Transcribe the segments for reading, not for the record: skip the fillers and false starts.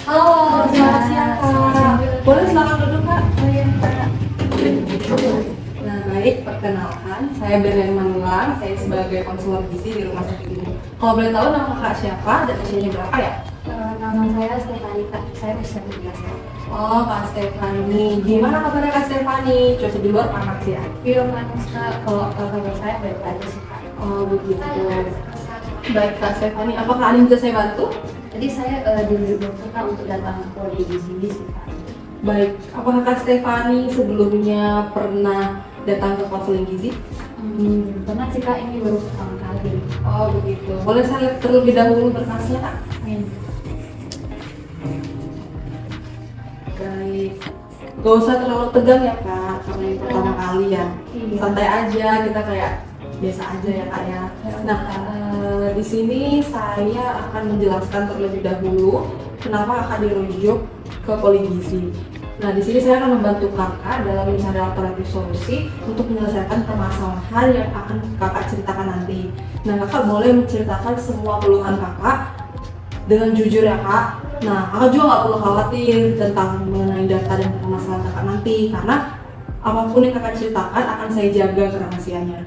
Halo, selamat siang Kak. Boleh silakan duduk Kak. Oh iya, Kak. Nah baik, perkenalkan, saya Berlian Manulang, saya sebagai konselor gizi di rumah sakit ini. Kalau boleh tahu nama Kak siapa dan usianya berapa ya? Nama saya Stefani, Kak. Saya usia 17 tahun. Oh Kak Stefani, gimana kabarnya Kak Stefani? Cuaca di luar panas ya? Iya, panas, Kak. Kalau kabar saya baik aja sih, Kak. Oh begitu. Baik Kak Stefani, apakah ada yang bisa saya bantu? Jadi saya dirujuk dokter, Kak, untuk datang ke poli di sini sih, Kak. Baik, apakah Kak Stefani sebelumnya pernah datang ke konseling gizi? Pernah sih, Kak. Ini baru pertama kali. Oh begitu. Boleh saya lihat terlebih dahulu berkasnya Kak? Amin. Baik. Gak usah terlalu tegang ya Kak, karena yang pertama kali ya. Iya. Santai aja, kita kayak biasa aja ya Kak ya. Nah, di sini saya akan menjelaskan terlebih dahulu kenapa Kakak dirujuk ke poli gizi. Nah, di sini saya akan membantu Kakak dalam mencari alternatif solusi untuk menyelesaikan permasalahan yang akan Kakak ceritakan nanti. Nah, Kakak boleh menceritakan semua keluhan Kakak dengan jujur ya Kak. Nah, Kakak juga nggak perlu khawatir tentang mengenai data dan permasalahan Kakak nanti, karena apapun yang Kakak ceritakan akan saya jaga kerahasiaannya.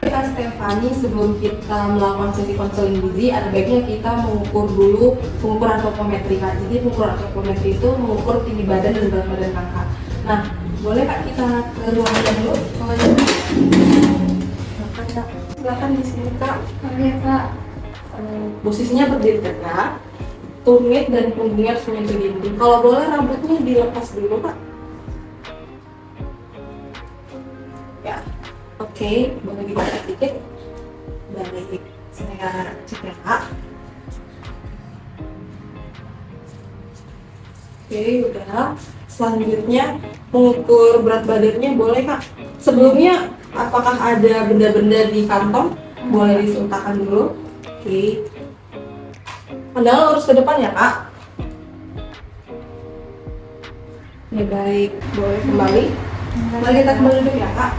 Kak Stefani, sebelum kita melakukan sesi konseling gizi, ada baiknya kita mengukur dulu pengukuran antropometri Kak. Jadi pengukuran antropometri itu mengukur tinggi badan dan berat badan Kakak. Nah, boleh Kak kita ke ruangan dulu? Silakan, Kak. Silakan di sini Kak. Oh iya, Kak. Posisinya berdiri tegak, tumit dan punggungnya harus menyentuh dinding. Kalau boleh rambutnya dilepas dulu Kak. Ya, oke, boleh dibuka dikit. Baik, saya cek ya Kak. Oke, udah. Selanjutnya mengukur berat badannya boleh Kak. Sebelumnya apakah ada benda-benda di kantong? Boleh disertakan dulu. Oke. Pandangan lurus ke depan ya Kak. Ya baik, boleh kembali. Mari kita kembali dulu ya Kak.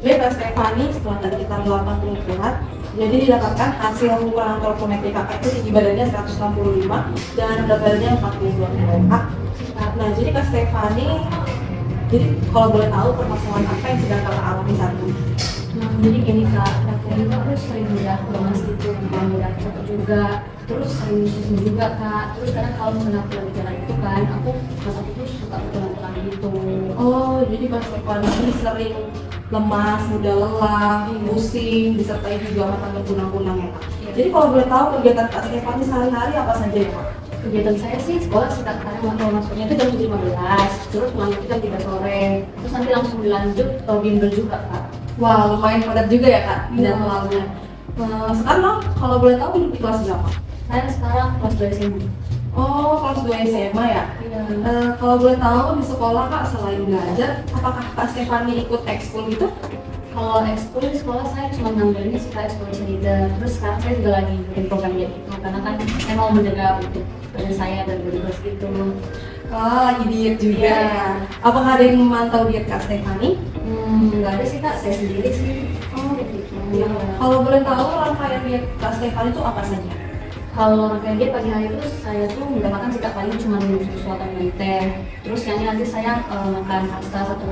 Baik Kak Stefani, setelah tadi kita melakukan pengukuran, jadi didapatkan hasil pengukuran antropometri Kakak itu tinggi badannya 165 dan berat badannya 42 kg Kak. Nah, jadi Kak Stefani, jadi kalau boleh tahu permasalahan apa yang sedang Kakak alami saat ini? Jadi gini, Kak. Aku itu aku sering mudah lemas gitu, mudah capek juga. Terus sering susu juga, Kak. Terus kadang kalau misalnya aku lagi jalan itu kan, aku merasa itu suka pelan-pelan gitu. Oh, jadi Kak Stefani ini sering lemas, mudah lelah, pusing, disertai juga mata berkunang-kunang ya Kak. Jadi kalau boleh tahu kegiatan Kak Stefani sehari-hari apa saja ya Kak? Kegiatan saya sih sekolah sih, Kak. Karena kalau masuknya itu jam 7.15, terus pulang itu jam 3 sore. Terus nanti langsung dilanjut bimbel juga, Kak. Wah, lumayan padat juga ya Kak Iya. jadwalnya. Sekarang kalau boleh tahu di kelas berapa? Saya sekarang kelas 2 SMA. Oh, kelas 2 SMA ya? Iya. Kalau boleh tahu di sekolah Kak selain belajar, apakah Kak Stefani ikut ekskul gitu? Kalau ekskul di sekolah saya cuma ngambilnya sih, Kak, ekskul leader. Terus sekarang saya juga lagi bikin program diet itu karena kan saya mau menjaga bentuk badan saya dan body goals gitu. Oh, lagi diet juga Iya. ya? Apakah ada yang memantau diet Kak Stefani? Nggak ada sih, Kak, saya sendiri sih. Oh, gitu. Iya. Kalau boleh tahu rangkaian diet Kak Stefani itu apa saja? Kalau rangkaian diet pagi hari itu saya tuh nggak makan sih, Kak, paling cuma minum susu atau minum teh. Terus yang ini nanti saya makan pasta satu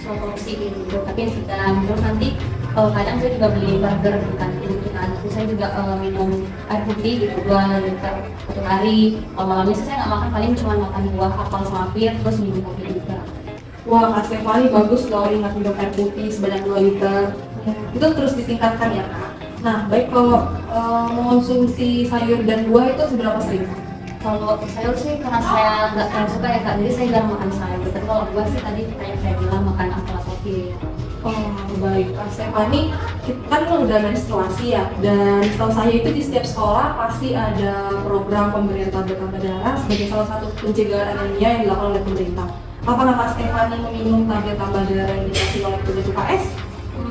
porsi gitu, tapi yang sedang. Terus nanti kadang saya juga beli burger di kantin gitu kan. Terus saya juga minum air putih gitu 2 liter satu hari. Kalau malamnya sih saya nggak makan, paling cuma makan buah, apel sama pir, terus minum kopi juga. Wah, Kak Stefani bagus loh ingat minum air putih sebanyak 2 liter. Itu terus ditingkatkan ya Kak. Nah, baik kalau mengonsumsi sayur dan buah itu seberapa sering? Kalau sayur sih karena saya nggak terlalu suka ya, Kak, jadi saya jarang makan sayur. Tapi kalau buah sih tadi kayak saya bilang makan apel atau pir. Oh, baik Kak Stefani, kan udah menstruasi ya, dan setahu saya itu di setiap sekolah pasti ada program pemberian tablet tambah darah sebagai salah satu pencegahan anemia yang dilakukan oleh pemerintah. Apakah Kak Stefani meminum tablet tambah darah yang dikasih oleh petugas UKS?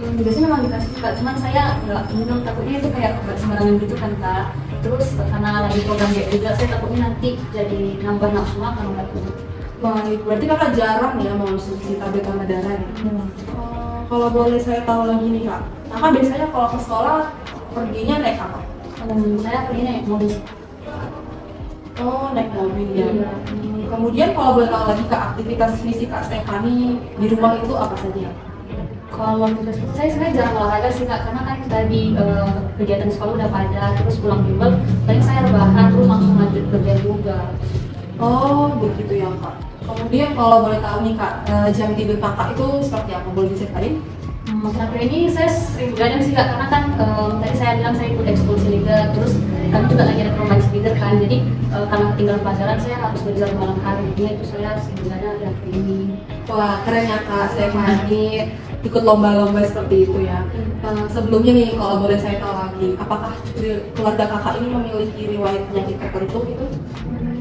Biasanya memang dikasih, Kak, cuman saya nggak minum, takutnya itu kayak nggak sembarangan gitu kan, Kak. Terus karena lagi program diet juga, saya takutnya nanti jadi nambah nafsu makan nggak tuh. Baik, berarti kakak jarang ya mengonsumsi tablet tambah darah ya? Kalau boleh saya tahu lagi nih kak, kakak biasanya kalau ke sekolah perginya naik apa? Saya pergi naik mobil. Oh, naik mobil ya. Iya. Kemudian kalau boleh tahu lagi kak, aktivitas fisik kak Stefani di rumah itu apa saja? Kalau tugas saya sebenarnya jarang olahraga sih kak, karena kan tadi kegiatan sekolah udah pada, terus pulang bimbel, paling saya rebahan terus langsung lanjut kerja juga. Oh, begitu ya kak. Kemudian kalau boleh tahu nih kak, jam tidur kakak itu seperti apa? Boleh diceritain? Terakhir ini saya sering begadang sih kak, karena kan tadi saya bilang saya ikut eksklusi liga, terus kami juga lagi ada perlombaan speeder kan, jadi karena ketinggalan pelajaran saya harus belajar malam hari, jadi itu saya sering begadang hari ini. Wah, keren ya kak Stefani, ikut lomba-lomba seperti itu ya. Sebelumnya nih, kalau boleh saya tahu lagi, apakah keluarga kakak ini memiliki riwayat penyakit tertentu gitu?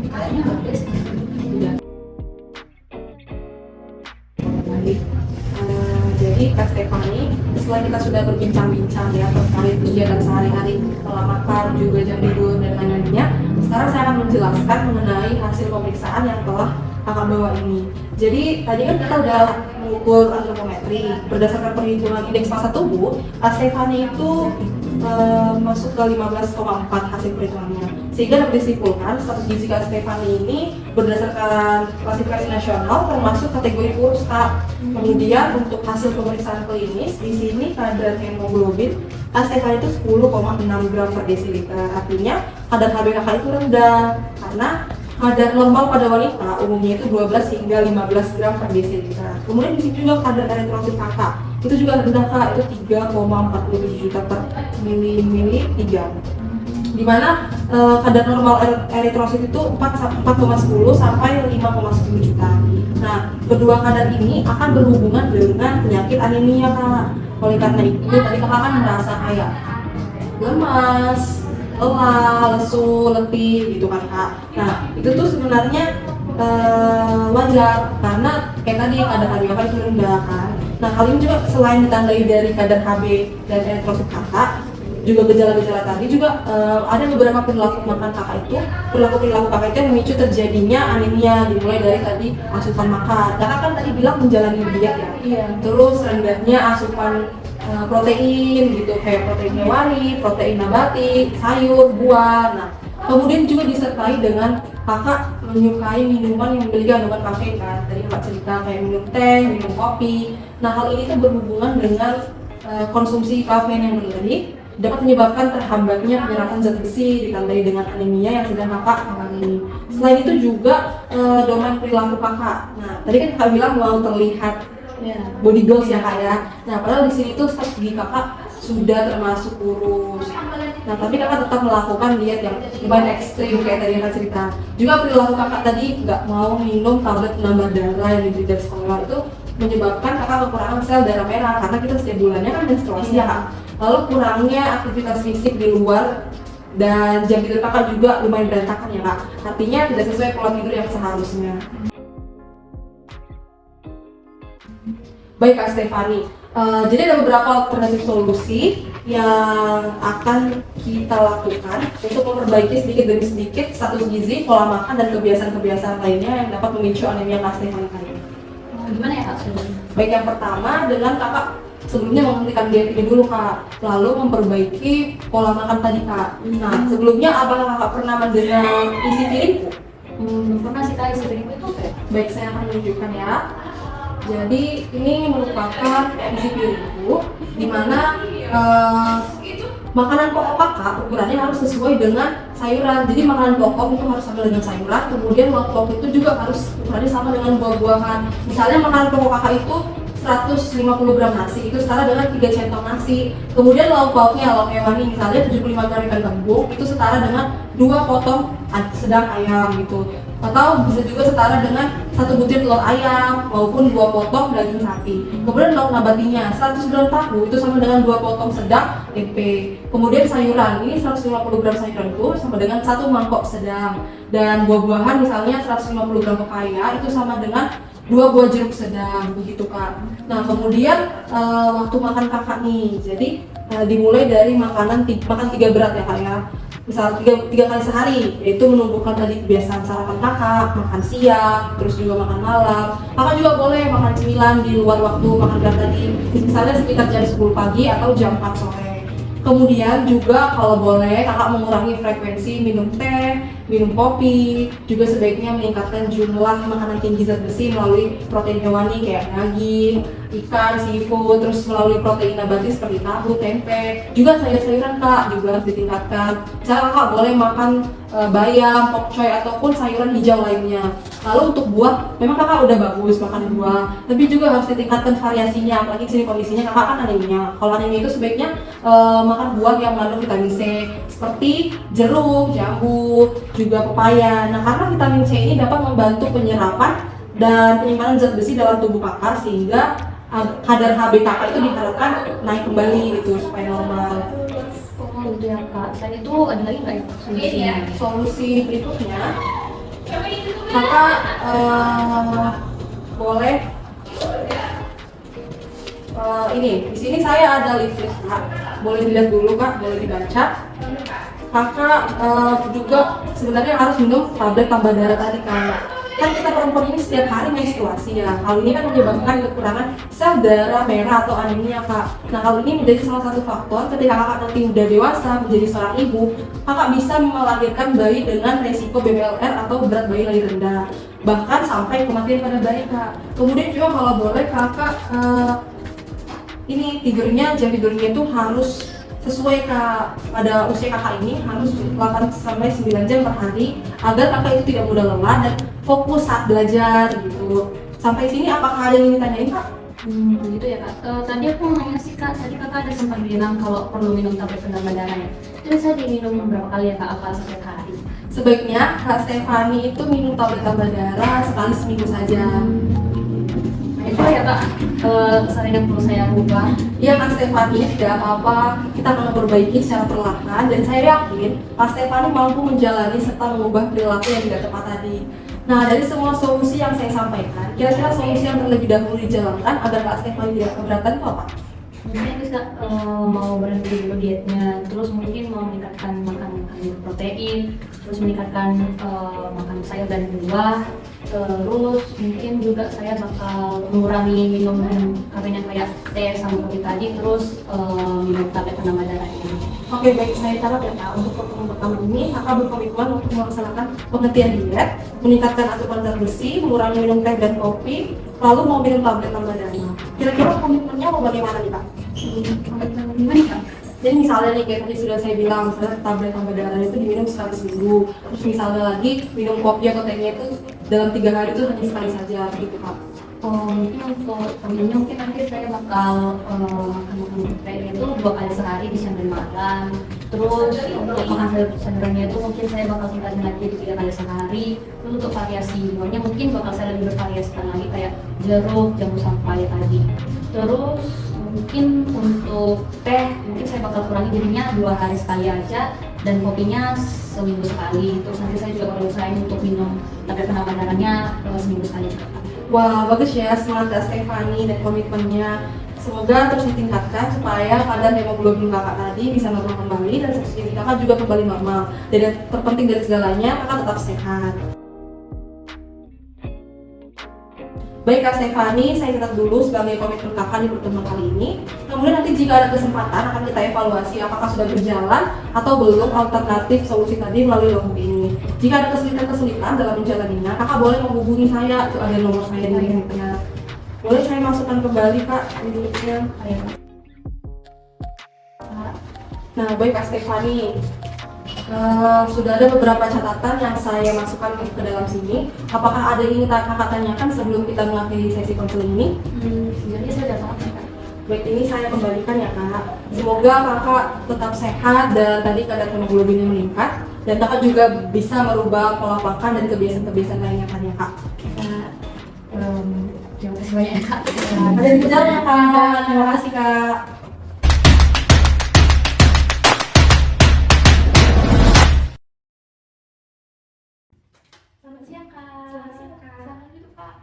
Kayaknya nggak ada sih. Tidak. Baik. Jadi Kak Stefani, setelah kita sudah berbincang-bincang ya terkait kegiatan sehari-hari, pola makan, juga jam tidur dan lain-lainnya, sekarang saya akan menjelaskan mengenai hasil pemeriksaan yang telah kakak bawa ini. Jadi tadi kan kita udah mengukur antropometri berdasarkan perhitungan indeks massa tubuh. Kak Stefani itu masuk ke 15,4 hasil perhitungannya, sehingga dapat disimpulkan status gizi Kak Stefani ini berdasarkan klasifikasi nasional termasuk kategori kurus Kak. Kemudian untuk hasil pemeriksaan klinis di sini kadar hemoglobin Kak Stefani itu 10,6 gram per desiliter, artinya kadar HB kakak itu rendah karena kadar lemak pada wanita umumnya itu 12 hingga 15 gram per desiliter. Kemudian di sini juga kadar eritrosit kakak itu juga rendah kak, itu 3,47 juta per mili 3. Dimana kadar normal eritrosit itu 4,10 sampai 5,10 juta. Nah, kedua kadar ini akan berhubungan dengan penyakit anemia kak. Oleh karena itu tadi kakak kan merasa kayak lemas, lelah, lesu, letih gitu kan kak. Nah, itu tuh sebenarnya wajar karena kayak tadi kadar HB kakak itu rendah kan. Nah, hal ini juga selain ditandai dari kadar HB dan eritrosit kakak, juga gejala-gejala tadi juga ada beberapa perilaku makan kakak itu, perilaku kakak itu yang memicu terjadinya anemia, dimulai dari tadi asupan makan. Kakak kan tadi bilang menjalani diet ya. Iya. Terus rendahnya asupan protein gitu, kayak protein hewani, protein nabati, sayur, buah. Nah, kemudian juga disertai dengan kakak menyukai minuman yang memiliki kandungan kafein kan. Tadi kakak cerita kayak minum teh, minum kopi. Nah, hal ini tuh berhubungan dengan konsumsi kafein yang berlebih dapat menyebabkan terhambatnya penyerapan zat besi ditandai dengan anemia yang sedang kakak alami. Selain itu juga domain perilaku kakak. Nah, tadi kan kakak bilang mau terlihat body goals ya kak ya. Nah, padahal di sini tuh strategi kakak sudah termasuk kurus. Nah, tapi kakak tetap melakukan diet yang lumayan ekstrim kayak tadi kakak cerita. Juga perilaku kakak tadi nggak mau minum tablet penambah darah yang diberi dari sekolah, itu menyebabkan kakak kekurangan sel darah merah karena kita setiap bulannya kan menstruasi ya kak. Lalu kurangnya aktivitas fisik di luar dan jam tidur kakak juga lumayan berantakan ya kak. Artinya tidak sesuai pola tidur yang seharusnya. Baik Kak Stefani, jadi ada beberapa alternatif solusi yang akan kita lakukan untuk memperbaiki sedikit demi sedikit status gizi, pola makan, dan kebiasaan-kebiasaan lainnya yang dapat memicu anemia Kak Stefani tadi. Gimana ya kak? Baik, yang pertama dengan kakak sebelumnya menghentikan diet ini dulu kak, lalu memperbaiki pola makan tadi kak. Nah, sebelumnya apakah kakak pernah mendengar isi piringku? Pernah sih kak, isi piringku itu kayak. Baik, saya akan menunjukkan ya. Jadi ini merupakan isi piringku, di mana makanan pokok kakak ukurannya harus sesuai dengan sayuran. Jadi makanan pokok itu harus sama dengan sayuran, kemudian lauk pauk itu juga harus ukurannya sama dengan buah-buahan. Misalnya makanan pokok kakak itu 150 gram nasi, itu setara dengan 3 centong nasi. Kemudian lauk pauknya, lauk hewani misalnya 75 gram ikan gembung, itu setara dengan 2 potong sedang ayam gitu. Atau bisa juga setara dengan 1 butir telur ayam maupun 2 potong daging sapi. Kemudian lauk nabatinya 100 gram tahu itu sama dengan 2 potong sedang tempe. Kemudian sayuran, ini 150 gram sayuran itu sama dengan 1 mangkok sedang. Dan buah-buahan misalnya 150 gram pepaya itu sama dengan 2 buah jeruk sedang, begitu kak. Nah, kemudian waktu makan kakak nih, jadi dimulai dari makan 3 berat ya kak ya. misal tiga kali sehari, yaitu menumbuhkan tadi kebiasaan sarapan kakak, makan siang, terus juga makan malam. Kakak juga boleh makan cemilan di luar waktu makan berat tadi, misalnya sekitar jam 10 pagi atau jam 4 sore. Kemudian juga kalau boleh kakak mengurangi frekuensi minum teh, minum kopi, juga sebaiknya meningkatkan jumlah makanan tinggi zat besi melalui protein hewani kayak daging, ikan, seafood, terus melalui protein nabati seperti tahu, tempe, juga sayur-sayuran kak juga harus ditingkatkan. Misalnya kakak boleh makan bayam, pokcoy ataupun sayuran hijau lainnya. Lalu untuk buah, memang kakak udah bagus makan buah, tapi juga harus ditingkatkan variasinya. Apalagi di sini kondisinya kakak kan anemia. Kalau anemia itu sebaiknya makan buah yang mengandung vitamin C seperti jeruk, jambu, juga pepaya. Nah, karena vitamin C ini dapat membantu penyerapan dan penyimpanan zat besi dalam tubuh kakak sehingga kadar HB kakak itu diharapkan naik kembali gitu supaya normal. Oh gitu ya kak. Selain itu ada lagi nggak ya solusinya? Solusi berikutnya, kakak boleh ini di sini saya ada leaflet kak, boleh dilihat dulu kak, boleh dibaca. Kakak juga sebenarnya harus minum tablet tambah darah tadi kak. Kan kita perempuan ini setiap hari menstruasi ya. Hal ini kan menyebabkan kekurangan sel darah merah atau anemia kak. Nah hal ini menjadi salah satu faktor ketika kakak nanti udah dewasa menjadi seorang ibu, kakak bisa melahirkan bayi dengan resiko BBLR atau berat bayi lahir rendah, bahkan sampai kematian pada bayi kak. Kemudian juga kalau boleh kakak ini jam tidurnya itu harus sesuai kak, pada usia kakak ini harus 8 sampai 9 jam per hari agar kakak itu tidak mudah lelah dan fokus saat belajar gitu. Sampai sini apakah ada yang ingin ditanyain kak? Begitu ya kak. Tadi aku mau nanya sih kak, tadi kakak ada sempat bilang kalau perlu minum tablet penambah darah ya. Itu saya diminum berapa kali ya kak? Apa setiap hari? Sebaiknya Kak Stefani itu minum tablet tambah darah sekali seminggu saja. Itu ya kak, kesalahan yang perlu saya ubah. Iya Kak Stefani, tidak apa-apa, kita akan memperbaiki secara perlahan dan saya yakin Kak Stefani mampu menjalani serta mengubah perilaku yang tidak tepat tadi. Nah dari semua solusi yang saya sampaikan, kira-kira solusi yang terlebih dahulu dijalankan agar Kak Stefani tidak keberatan itu apa? Mungkin bisa mau berhenti dulu dietnya, terus mungkin mau meningkatkan makan protein, terus meningkatkan makan sayur dan buah, terus mungkin juga saya bakal mengurangi minum kafein yang kayak teh sama kopi tadi, terus minum tablet penambah darah ini. Oke baik, saya catat ya Kak, untuk pertemuan pertama ini Kakak berkomitmen untuk melaksanakan penghentian diet, meningkatkan asupan zat besi, mengurangi minum teh dan kopi, lalu mau minum tablet tambah darah. Kira-kira komitmennya mau bagaimana nih Kak? Gimana kak? Jadi misalnya nih kayak tadi sudah saya bilang, misalnya tablet tambah darah itu diminum sekali seminggu. Terus misalnya lagi minum kopi atau tehnya itu dalam 3 hari itu hanya sekali saja gitu Kak. Mungkin untuk temennya mungkin nanti saya bakal makan proteinnya itu 2 kali sehari di siang dan malam. Terus untuk makan sayur-sayurannya itu mungkin saya bakal tingkatin lagi di 3 kali sehari. Terus untuk variasi buahnya mungkin bakal saya lebih bervariasikan lagi kayak jeruk, jambu sampai tadi. Terus mungkin untuk teh mungkin saya bakal kurangi jadinya 2 hari sekali aja dan kopinya seminggu sekali. Terus nanti saya juga bakal usahain untuk minum tablet penambah darahnya seminggu sekali juga. Wah bagus ya semangat Kak Stefani dan komitmennya. Semoga terus ditingkatkan supaya kadar hemoglobin kakak tadi bisa normal kembali dan sensitivitas kakak juga kembali normal. Dan yang terpenting dari segalanya kakak tetap sehat. Baik Kak Stefani, saya catat dulu sebagai komitmen kakak di pertemuan kali ini. Kemudian nanti jika ada kesempatan akan kita evaluasi apakah sudah berjalan atau belum alternatif solusi tadi melalui logbook ini. Jika ada kesulitan dalam menjalaninya, kakak boleh menghubungi saya, itu ada nomor saya di linknya. Boleh saya masukkan kembali Kak di linknya. Nah baik Kak Stefani, sudah ada beberapa catatan yang saya masukkan ke dalam sini. Apakah ada yang ingin kakak tanyakan sebelum kita mengakhiri sesi konseling ini? Sebenarnya saya udah tahu kak. Baik, ini saya kembalikan ya kak. Semoga kakak tetap sehat dan tadi kadar hemoglobinnya meningkat dan kakak juga bisa merubah pola makan dan kebiasaan-kebiasaan lainnya kan ya kak. Terima kasih banyak ya kak. Ada di perjalanan ya kak. Terima kasih kak. Selamat siang kak. Selamat hidup kak.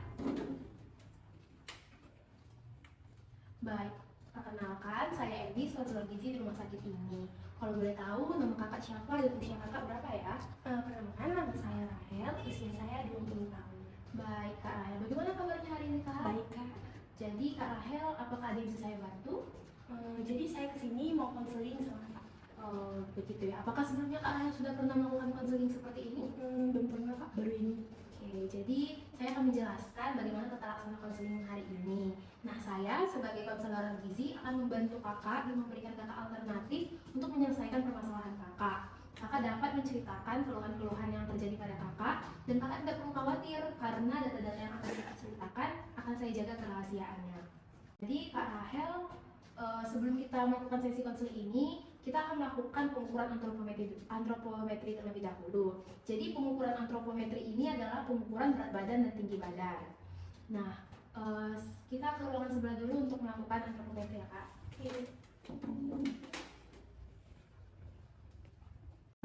Baik, perkenalkan saya Endi, konselor gizi di rumah sakit ini. Kalau boleh tahu, nama kakak siapa dan usia kakak berapa ya? Perkenalkan, nama saya Rahel, usia saya 20 tahun. Baik Kak Rahel, bagaimana kabarnya hari ini Kak? Baik Kak. Jadi Kak Rahel, apakah ada yang bisa saya bantu? Jadi saya kesini mau konseling sama Kak. Oh, begitu ya. Apakah sebelumnya Kak Rahel sudah pernah melakukan konseling seperti ini? Belum pernah Kak, baru ini. Oke, jadi saya akan menjelaskan bagaimana tata laksana konseling hari ini. Nah, saya sebagai konselor gizi akan membantu kakak dan memberikan kakak alternatif untuk menyelesaikan permasalahan kakak. Kakak dapat menceritakan keluhan-keluhan yang terjadi pada kakak dan kakak tidak perlu khawatir karena data-data yang akan kita ceritakan akan saya jaga kerahasiaannya. Jadi Kak Rahel, sebelum kita melakukan sesi konseling ini, kita akan melakukan pengukuran antropometri terlebih dahulu. Jadi pengukuran antropometri ini adalah pengukuran berat badan dan tinggi badan. Nah, kita ke ruangan sebelah dulu untuk melakukan antropometri ya Kak.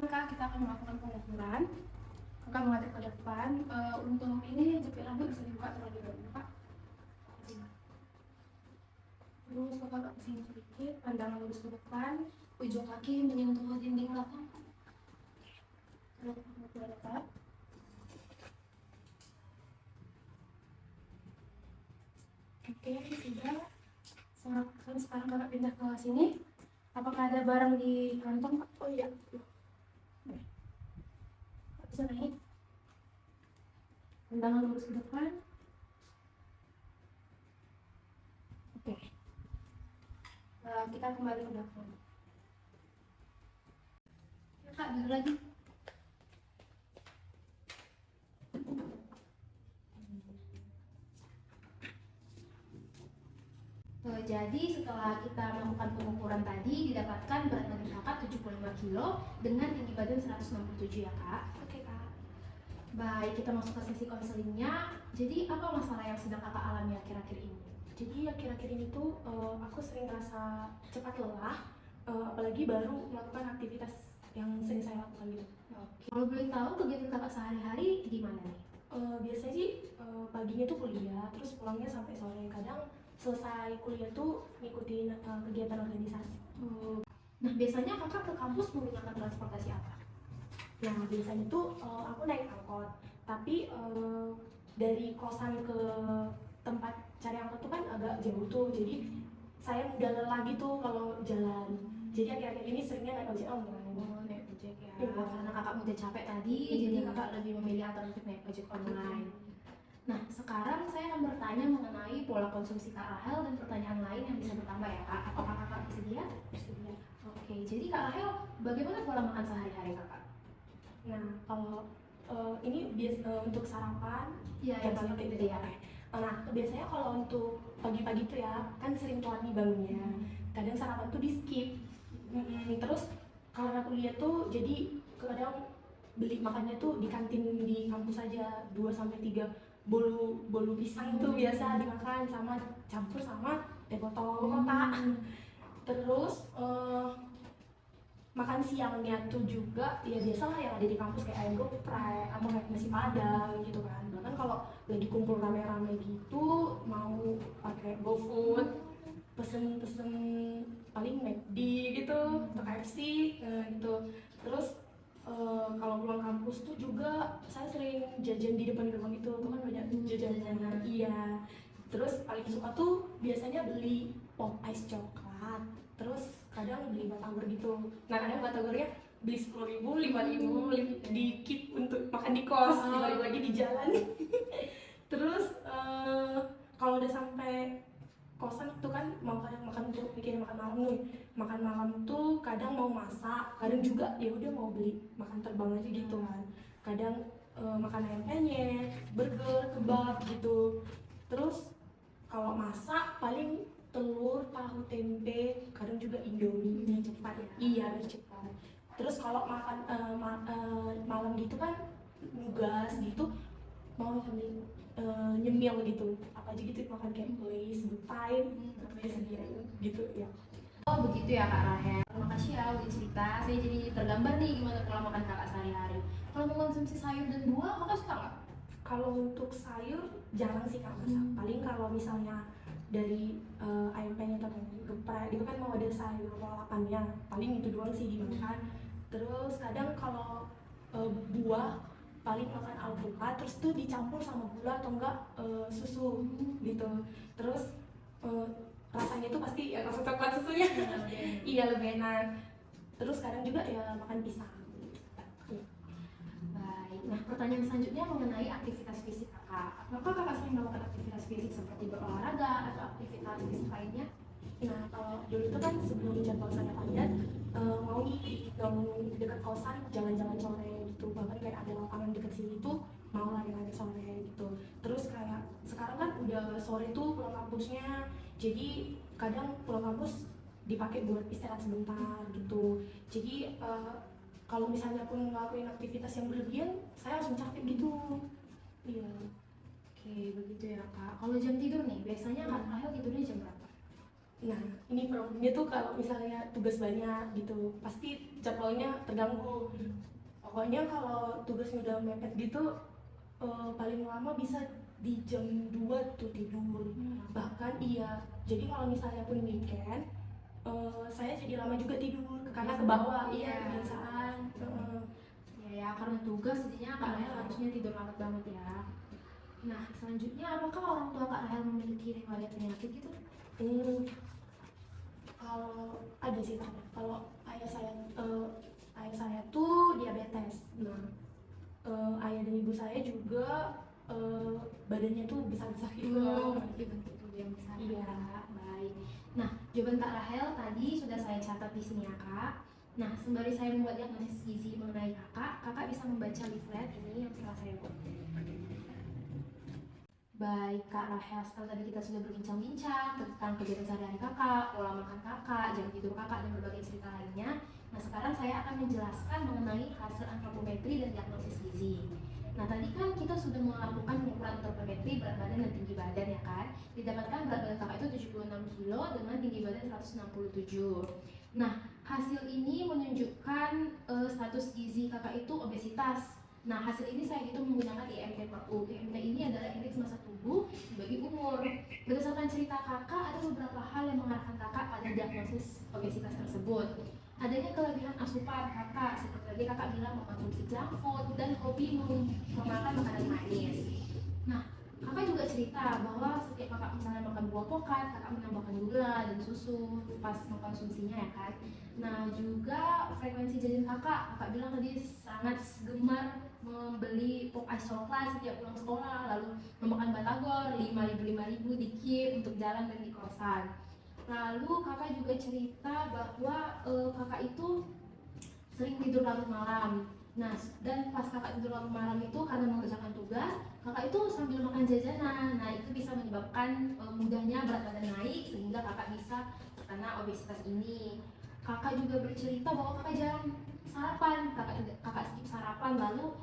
Kak, kita akan melakukan pengukuran. Kakak menghadap ke depan. Untuk ini jepit rambut bisa dibuka terlebih dahulu Kak. Terus kakak kesini sedikit, pandangan lurus ke depan, ujung kaki menyentuh dinding belakang. Terus ke depan. Oke, sudah. Sekarang kakak pindah ke sini. Apakah ada barang di kantong Kak? Oh iya. Kak bisa naik. Pandangan lurus ke depan. Oke. Kita kembali ke belakang. Ya Kak, dulu lagi. Jadi setelah kita melakukan pengukuran tadi, didapatkan berat badan kakak 75 kilo dengan tinggi badan 167 ya Kak. Oke Kak. Baik, kita masuk ke sesi konselingnya. Jadi apa masalah yang sedang kakak alami akhir-akhir ini? Jadi akhir-akhir ini tuh aku sering merasa cepat lelah, apalagi baru melakukan aktivitas yang sering saya lakukan gitu. Oke. Kalau boleh tahu kegiatan kakak sehari-hari gimana nih? Biasanya sih paginya tuh kuliah, terus pulangnya sampai sore. Kadang selesai kuliah tuh ngikutin kegiatan organisasi. Nah, biasanya kakak ke kampus menggunakan transportasi apa? Nah biasanya tuh aku naik angkot, tapi dari kosan ke tempat cari angkot tuh kan agak jauh tuh, jadi saya mudah lelah gitu kalau jalan. Jadi akhir-akhir ini seringnya naik ojek online. Oh, naik ojek ya. Iya. Karena kakak udah capek tadi, jadi kakak lebih memilih alternatif naik ojek online. Nah, sekarang saya akan bertanya mengenai pola konsumsi Kak Rahel dan pertanyaan lain yang bisa bertambah ya Kak. Apakah kakak bersedia? Bersedia. Oke, jadi Kak Rahel, bagaimana pola makan sehari-hari kakak? Nah kalau ini untuk sarapan, Iya, yang paling kayak gede ya. Oke. Nah biasanya kalau untuk pagi-pagi tuh ya kan sering telat nih bangunnya. Kadang sarapan tuh di skip. Terus karena kuliah tuh jadi kadang beli makannya tuh di kantin di kampus aja 2-3 bolu pisang tuh biasa dimakan sama campur sama teh botol kota. Terus makan siangnya tuh juga ya biasalah yang ada di kampus kayak ayam geprek atau kayak nasi padang gitu kan. Bahkan kalau lagi kumpul rame-rame gitu mau pakai GoFood, pesen paling McD gitu atau KFC gitu. Terus kalau pulang kampus tuh juga saya sering jajan di depan gerbang itu tuh kan banyak jajanan. Iya. Terus paling suka tuh biasanya beli pop ice coklat. Terus kadang beli batagor gitu. Nah kadang batagornya beli 10.000, 5.000 di keep untuk makan di kos, dibalik lagi di jalan. Terus kalau udah sampai kosan tuh kan mau kadang makan untuk mikirin makan malam nih. Makan malam tuh kadang mau masak, kadang juga ya udah mau beli makan terbang aja gitu kan. Kadang makan ayam penyet, burger, kebab gitu. Terus kalau masak paling telur, tahu, tempe, kadang juga indomie yang cepat ya. Iya, biar cepat. Terus kalau makan malam gitu kan nugas gitu mau sambil nyemil gitu. Apa aja gitu makan kayak Lay's, Good Time, gitu ya. Oh begitu ya Kak Rahel. Terima kasih ya udah cerita. Saya jadi tergambar nih gimana pola makan kakak sehari-hari. Kalau mengkonsumsi sayur dan buah, kakak suka nggak? Kalau untuk sayur jarang sih Kak masak. Paling kalau misalnya dari ayam penyet atau geprek itu kan mau ada sayur lalapannya, paling itu doang sih dimakan. Terus kadang kalau buah paling makan alpukat, terus tuh dicampur sama gula atau enggak susu gitu. Terus rasanya tuh pasti ya rasa coklat susunya. Iya, lebih enak. Terus kadang juga ya makan pisang. Baik, nah pertanyaan selanjutnya mengenai aktivitas fisik kakak. Apakah kakak sering melakukan aktivitas fisik seperti berolahraga atau aktivitas fisik lainnya? Nah, kalau dulu itu kan sebelum jadwal saya padat, mau gabung dekat kosan jalan-jalan sore gitu, bahkan kayak ada lapangan dekat sini tuh mau lari-lari sore gitu. Terus kayak sekarang kan udah sore tuh pulang kampusnya, jadi kadang pulang kampus dipakai buat istirahat sebentar gitu. Jadi kalau misalnya pun ngelakuin aktivitas yang berlebihan, saya langsung capek gitu. Iya. Oke, begitu ya kak. Kalau jam tidur nih, biasanya kak Rahel tidurnya jam berapa? Nah, ini problemnya tuh kalau misalnya tugas banyak gitu, pasti jadwalnya terganggu. Pokoknya kalau tugasnya udah mepet gitu, paling lama bisa di jam 2 tuh tidur. Bahkan iya, jadi kalau misalnya pun weekend, saya jadi lama juga tidur, karena ke bawah, iya kebiasaan. Ya, karena tugas jadinya kak Rahel harusnya tidur lambat banget ya. Nah, selanjutnya apakah orang tua kak Rahel memiliki riwayat penyakit gitu? Kalau ada sih Tante. Kalau ayah saya tuh diabetes. Nah, ayah dan ibu saya juga badannya tuh besar-besar gitu. Berarti bentuk tubuh yang besar. Iya. Baik. Nah, jawaban kak Rahel tadi sudah saya catat di sini ya kak. Nah, sembari saya membuat diagnosis gizi mengenai kakak bisa membaca leaflet ini yang telah saya buat. Baik Kak Rahel, setelah tadi kita sudah berbincang-bincang tentang kegiatan sehari-hari kakak, pola makan kakak, jam tidur kakak, dan berbagai cerita lainnya. Nah, sekarang saya akan menjelaskan mengenai hasil antropometri dan diagnosis gizi. Nah, tadi kan kita sudah melakukan pengukuran antropometri berat badan dan tinggi badan ya kan. Didapatkan berat badan kakak itu 76 kilo dengan tinggi badan 167. Nah, hasil ini menunjukkan status gizi kakak itu obesitas. Nah, hasil ini saya hitung menggunakan IMT-40. IMT ini adalah indeks massa tubuh bagi umur. Berdasarkan cerita kakak, ada beberapa hal yang mengarahkan kakak pada diagnosis obesitas tersebut. Adanya kelebihan asupan kakak, seperti tadi kakak bilang mengkonsumsi junk food dan hobi memakan makanan manis. Nah, kakak juga cerita bahwa setiap kakak misalnya makan buah pokat, kakak menambahkan gula dan susu pas mengkonsumsinya ya kan. Nah, juga frekuensi jajan kakak bilang tadi sangat gemar membeli pop ice coklat setiap pulang sekolah, lalu memakan batagor 5.000 dikit untuk jalan dan di kosan. Lalu kakak juga cerita bahwa kakak itu sering tidur larut malam. Nah, dan pas kakak tidur larut malam itu karena mengerjakan tugas, kakak itu sambil makan jajanan. Nah, itu bisa menyebabkan mudahnya berat badan naik sehingga kakak bisa terkena obesitas ini. Kakak juga bercerita bahwa kakak jarang sarapan, kakak skip sarapan, lalu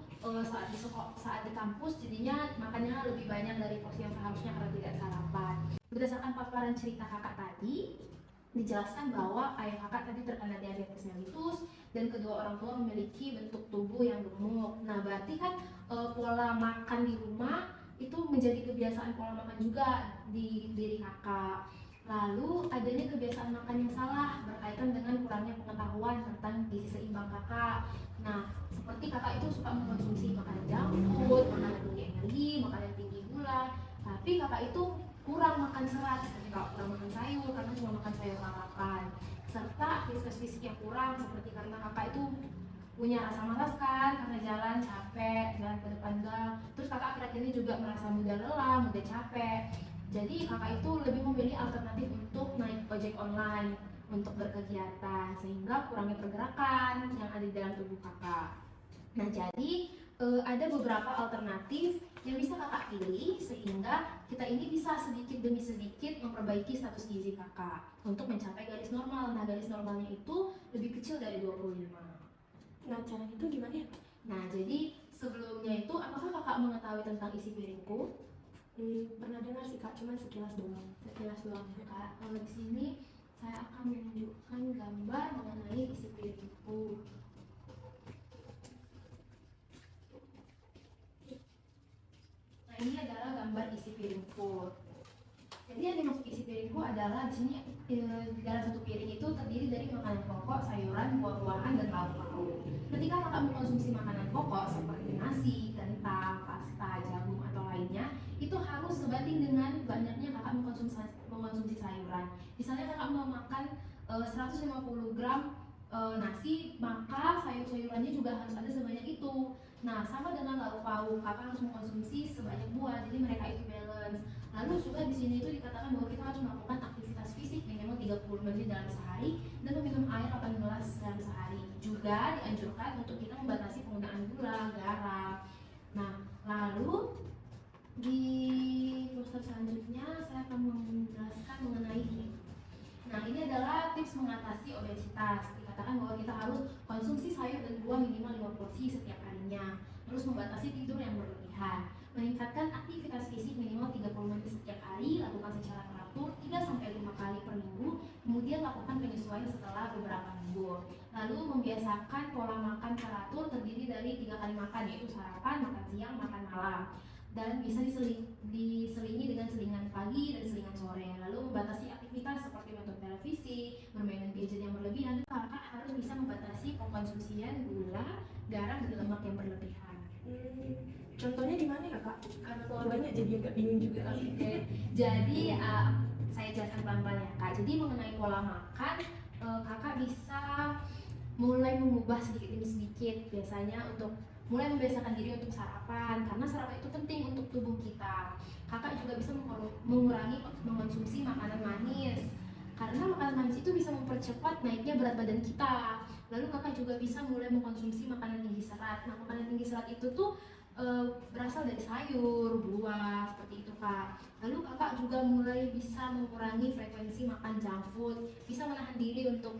saat di kampus jadinya makannya lebih banyak dari porsi yang seharusnya karena tidak sarapan. Berdasarkan paparan cerita kakak tadi, dijelaskan bahwa ayah kakak tadi terkena diabetes mellitus dan kedua orang tua memiliki bentuk tubuh yang gemuk. Nah, berarti kan pola makan di rumah itu menjadi kebiasaan pola makan juga di diri kakak. Lalu adanya kebiasaan makan yang salah berkaitan dengan kurangnya pengetahuan tentang gizi seimbang kakak. Nah, seperti kakak itu suka mengkonsumsi makanan junk food, makanan tinggi energi, makanan tinggi gula, tapi kakak itu kurang makan serat, seperti kalau kurang makan sayur karena cuma makan sayur lalapan, serta aktivitas fisik yang kurang seperti karena kakak itu punya rasa malas kan karena jalan capek, jalan ke depan gang. Terus kakak akhir-akhir ini juga merasa mudah lelah, mudah capek. Jadi kakak itu lebih memilih alternatif untuk naik ojek online untuk berkegiatan sehingga kurangnya pergerakan yang ada di dalam tubuh kakak. Nah, jadi ada beberapa alternatif yang bisa kakak pilih sehingga kita ini bisa sedikit demi sedikit memperbaiki status gizi kakak untuk mencapai garis normal. Nah, garis normalnya itu lebih kecil dari 25. Nah, caranya itu gimana ya? Nah, jadi sebelumnya itu apakah kakak mengetahui tentang isi piringku? Pernah dengar sih Kak, cuma sekilas doang. Sekilas doang ya Kak. Kalau di sini saya akan menunjukkan gambar mengenai isi piringku. Nah, ini adalah gambar isi piringku. Jadi yang dimaksud isi piringku adalah di sini dalam satu piring itu terdiri dari makanan pokok, sayuran, buah-buahan, dan lauk pauk. Ketika kakak mengkonsumsi makanan pokok seperti nasi, kentang, pasta, jagung, atau lainnya, itu harus sebanding dengan banyaknya kakak mengkonsumsi sayuran. Misalnya kakak mau makan 150 gram nasi, maka sayur-sayurannya juga harus ada sebanyak itu. Nah, sama dengan lauk pauk, kakak harus mengkonsumsi sebanyak buah, jadi mereka itu balance. Lalu juga di sini itu dikatakan bahwa kita harus melakukan aktivitas fisik minimal 30 menit dalam sehari dan meminum air 8 gelas dalam sehari. Juga dianjurkan untuk kita membatasi penggunaan gula, garam. Nah, lalu di poster selanjutnya saya akan menjelaskan mengenai ini. Nah, ini adalah tips mengatasi obesitas. Dikatakan bahwa kita harus konsumsi sayur dan buah minimal 5 porsi setiap harinya. Terus membatasi tidur yang berlebihan. Meningkatkan aktivitas fisik minimal 30 menit setiap hari, lakukan secara teratur 3-5 kali per minggu. Kemudian lakukan penyesuaian setelah beberapa minggu. Lalu membiasakan pola makan teratur terdiri dari 3 kali makan, yaitu sarapan, makan siang, makan malam. Dan bisa diselingi dengan selingan pagi dan selingan sore. Lalu membatasi aktivitas seperti menonton televisi, bermain gadget yang berlebihan. Kakak harus bisa membatasi pengkonsumsian gula, garam, dan lemak yang berlebihan. Contohnya di mana ya Kak? Karena keluarganya jadi agak bingung juga. Oke. Jadi saya jelaskan pelan-pelan ya Kak. Jadi mengenai pola makan, kakak bisa mulai mengubah sedikit demi sedikit. Biasanya untuk mulai membiasakan diri untuk sarapan, karena sarapan itu penting untuk tubuh kita. Kakak juga bisa mengurangi mengonsumsi makanan manis, karena makanan manis itu bisa mempercepat naiknya berat badan kita. Lalu kakak juga bisa mulai mengkonsumsi makanan tinggi serat. Nah, makanan tinggi serat itu tuh berasal dari sayur, buah, seperti itu Kak. Lalu kakak juga mulai bisa mengurangi frekuensi makan junk food, bisa menahan diri untuk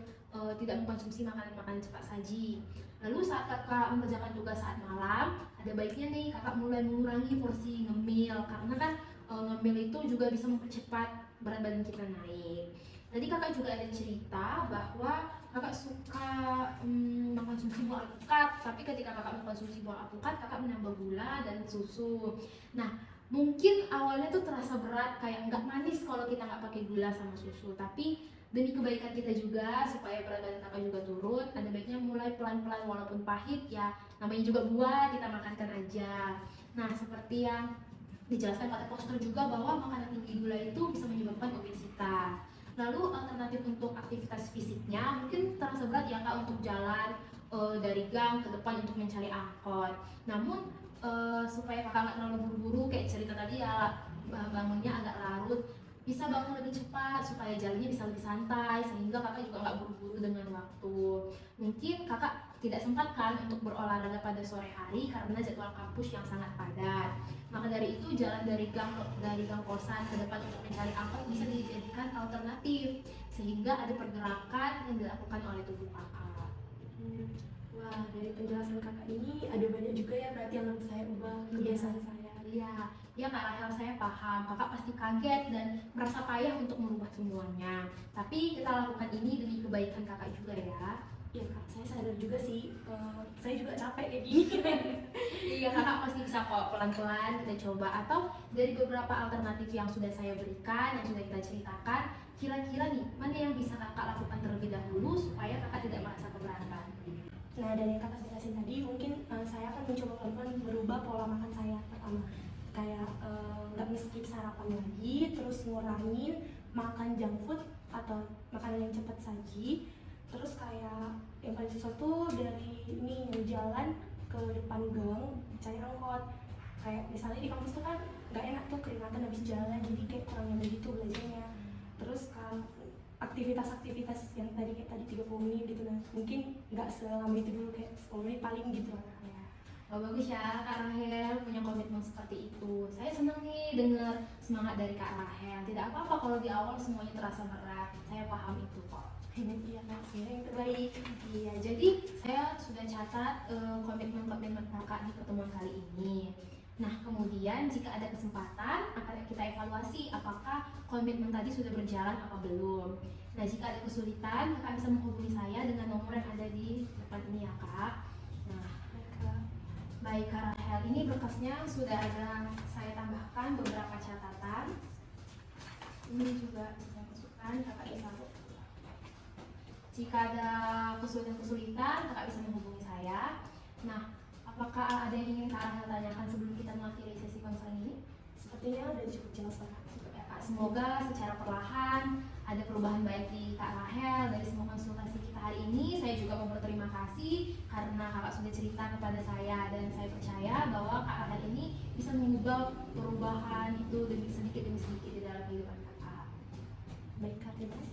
tidak mengkonsumsi makanan-makanan cepat saji. Lalu saat kakak mengerjakan tugas saat malam, ada baiknya nih kakak mulai mengurangi porsi ngemil, karena kan ngemil itu juga bisa mempercepat berat badan kita naik. Tadi kakak juga ada cerita bahwa kakak suka mengkonsumsi buah alpukat, tapi ketika kakak mengkonsumsi buah alpukat, kakak menambah gula dan susu. Nah, mungkin awalnya tuh terasa berat, kayak nggak manis kalau kita nggak pakai gula sama susu. Tapi demi kebaikan kita juga, supaya berat badan kakak juga turun, ada baiknya mulai pelan-pelan walaupun pahit ya. Namanya juga buah, kita makankan aja. Nah, seperti yang dijelaskan pada poster juga bahwa makanan tinggi gula itu bisa menyebabkan obesitas. Lalu alternatif untuk aktivitas fisiknya mungkin terasa berat ya Kak untuk jalan dari gang ke depan untuk mencari angkot. Namun supaya kakak nggak terlalu buru-buru kayak cerita tadi ya, bangunnya agak larut, bisa bangun lebih cepat supaya jalannya bisa lebih santai, sehingga kakak juga nggak buru-buru dengan waktu. Mungkin kakak tidak sempat kan untuk berolahraga pada sore hari karena jadwal kampus yang sangat padat. Maka dari itu jalan dari gang kosan ke depan untuk mencari angkot bisa dijadikan alternatif, sehingga ada pergerakan yang dilakukan oleh tubuh kakak. Wah, dari penjelasan kakak ini ada banyak juga ya berarti yang harus saya ubah kebiasaan saya. Iya Kak Rahel, saya paham. Kakak pasti kaget dan merasa payah untuk merubah semuanya. Tapi kita lakukan ini demi kebaikan kakak juga ya. Iya Kak, saya sadar juga sih, saya juga capek kayak gini. Iya, kakak pasti bisa kok pelan-pelan kita coba. Atau dari beberapa alternatif yang sudah saya berikan, yang sudah kita ceritakan, kira-kira nih mana yang bisa kakak lakukan terlebih dahulu supaya kakak tidak merasa keberatan. Nah, dari yang kakak jelasin tadi, mungkin saya akan mencoba pelan-pelan berubah pola makan saya. Pertama, kayak nggak skip sarapan lagi, terus ngurangin makan junk food atau makanan yang cepat saji. Terus kayak yang paling susah tuh dari ini yang jalan ke depan gang cari angkot. Kayak misalnya di kampus tuh kan nggak enak tuh keringatan habis jalan, jadi kayak kurang nyaman gitu belajarnya. Terus kan aktivitas-aktivitas yang tadi kayak tadi 30 menit gitu kan, mungkin nggak selama itu dulu, kayak 10 menit paling gitu lah ya. Oh, bagus ya Kak Rahel punya komitmen seperti itu. Saya senang nih dengar semangat dari Kak Rahel. Tidak apa-apa kalau di awal semuanya terasa berat. Saya paham itu kok. Iya Kak, yang terbaik. Iya, jadi saya sudah catat komitmen-komitmen kakak di pertemuan kali ini. Nah, kemudian jika ada kesempatan akan kita evaluasi apakah komitmen tadi sudah berjalan apa belum. Nah, jika ada kesulitan, kakak bisa menghubungi saya dengan nomor yang ada di depan ini ya Kak. Nah, baik Kak Rahel, ini berkasnya sudah ada saya tambahkan beberapa catatan. Ini juga saya masukkan, kakak bisa. Jika ada kesulitan-kesulitan, kakak bisa menghubungi saya. Nah, apakah ada yang ingin Kak Rahel tanyakan sebelum kita mengakhiri sesi konseling ini? Sepertinya udah cukup jelas Kak. Ya, Kak, semoga secara perlahan ada perubahan baik di Kak Rahel dari semua konsultasi kita hari ini. Saya juga mau berterima kasih karena kakak sudah cerita kepada saya, dan saya percaya bahwa Kak Rahel ini bisa mengubah perubahan itu sedikit demi sedikit di dalam kehidupan kakak. Baik Kak, terima kasih.